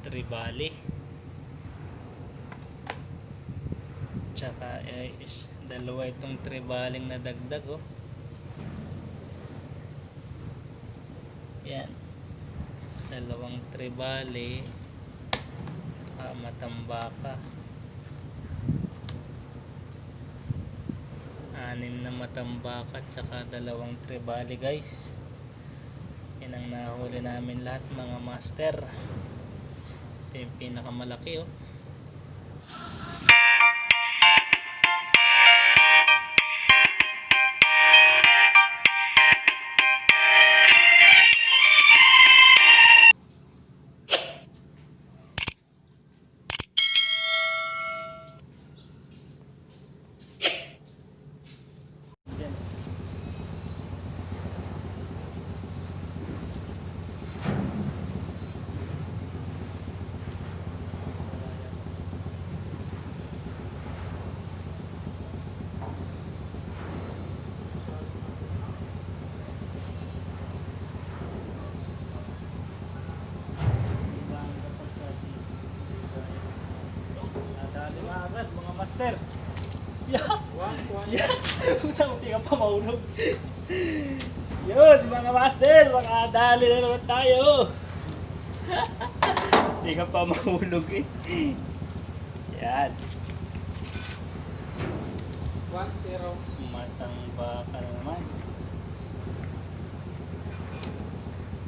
tribali. Tsaka dalawa itong tribaling na dagdag, oh. Yan, dalawang tribali, matambaka, 6 na matambaka, tsaka dalawang tribali, guys. Yan ang nahuli namin lahat, mga master. Ito yung pinakamalaki, oh. Mga master. Yeah. Puta mo, di ka pa mahulog. Yun, mga master, makadali na naman tayo. Di ka pa mahulog, eh. Yan. 1-0. Matambaka na naman.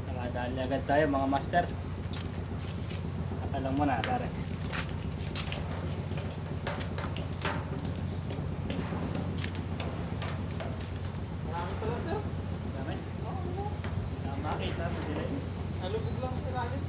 Nakadali agad tayo, mga master. Saka lang muna, tara. Makita mo sila yun. Nalubog lang sa ilalim.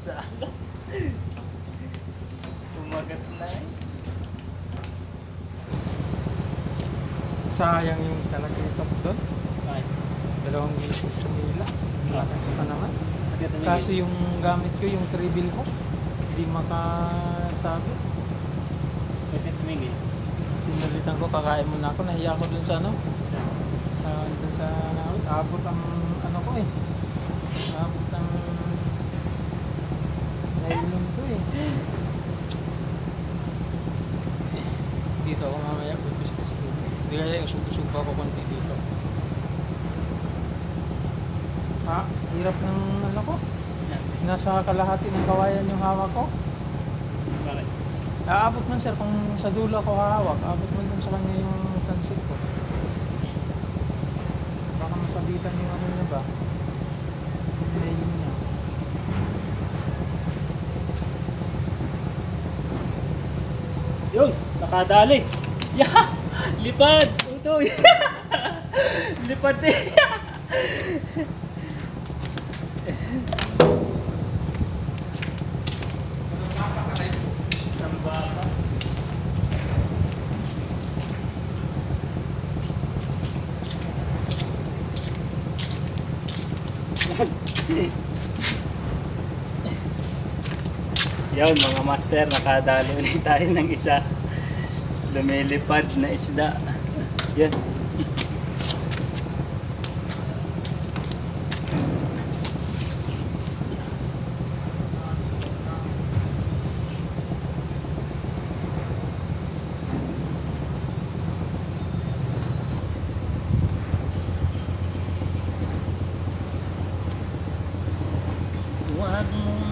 Saan? Umagat na, eh. Sayang yung talakitok doon. Ay, 2 misis sa mila. Lakas pa naman. tumigil. Kaso yung gamit ko, yung tribil ko, hindi makasabi. Pwede tumigil. Pinalitan ko, kakain muna ako. Nahiya ako dun sa ano. Dun sa abot ang ano ko eh. Abot ang nainom ko eh. Dito ako mamaya business ko. Hindi kaya usog-usog pa ako konti dito. Hirap ng ano ko. Nasa kalahati ng kawayan yung hawak ko. Bakit? Aabot man sir, kung sa dulo ako hawak, aabot man dun sa kanya yung tansit ko. Baka masabitan yung ano niya ba? Playing niya. Yun, nakadali. Yeah! Lipad! Ito! Lipad eh! Tambaka. Yun mga master, nakadali ulit tayo ng isa lumilipad na isda. Yan.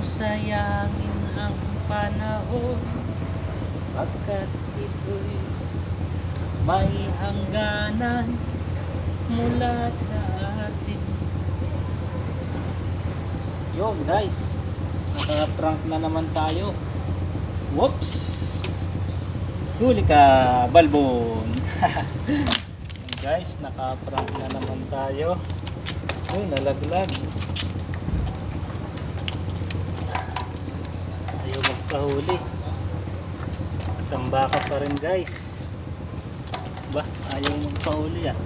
sayangin ang panahon, pagkat ito'y may hangganan mula sa atin. Yun guys, naka-trunk na naman tayo. Whoops! Huli ka, balbon! Guys, naka-prank na naman tayo. Uy, nalaglag. Ayaw magkahuli. Matambaka pa rin guys. Ba, ayaw magkahuli ah.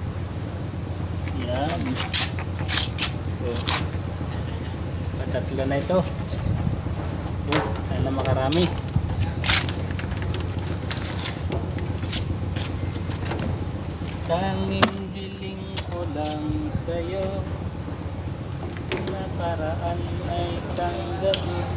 Yan. So, patatlo na ito. Sana makarami. Tanging hiling ko lang sa'yo, nakaraan ay tanggapin.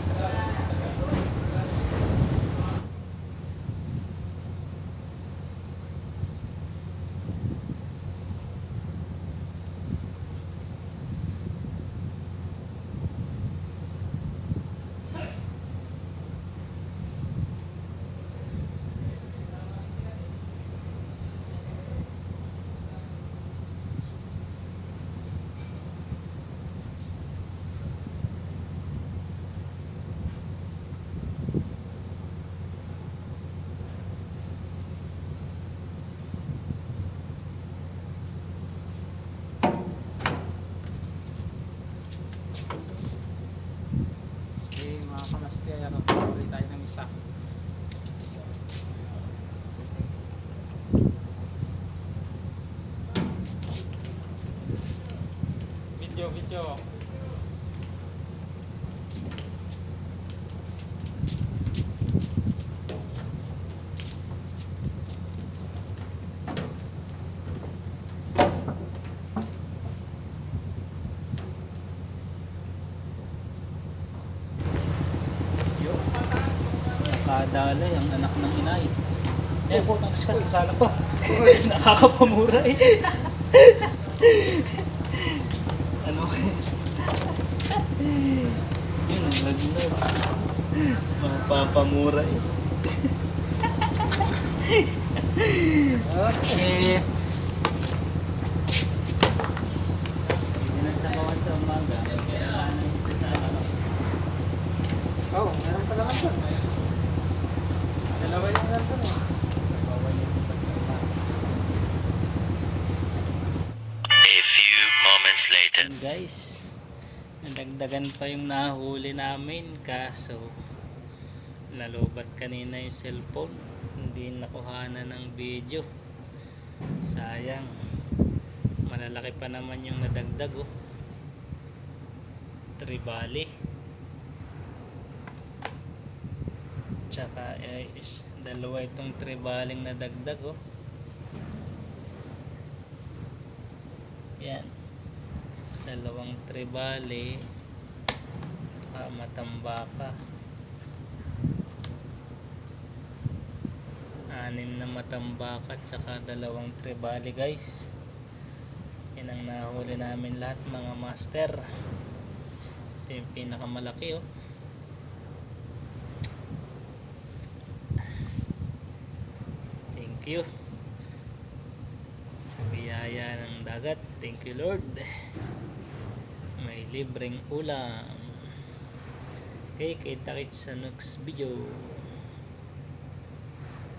Mga kamasti, ayan, nakapuli tayo ng isa. Video. Nakadalay ang anak ng inay. Eh, putang kasala pa. Nakakapamura eh. Ano? Yun, ang laglag. Mapapamura eh. Okay. Hindi nagsabawan sa umaga. Kailangan ng isa sa ano. Oh, meron pa naman doon. Dalawa yung nandun eh. A few moments later. Yun guys, nadagdagan pa yung nahuli namin, kaso nalobat kanina yung cellphone, hindi nakuhanan ng video. Sayang, malalaki pa naman yung nadagdag oh. Tribali tsaka dalawa itong tribaling nadagdag oh. Yan, dalawang tribali, matambaka, 6 na matambaka tsaka dalawang tribali guys. Yan ang nahuli namin lahat mga master. Ito yung pinakamalaki oh. Thank you sa biyaya ng dagat. Thank you Lord, may libreng ulam. Okay, kita-kits sa next video.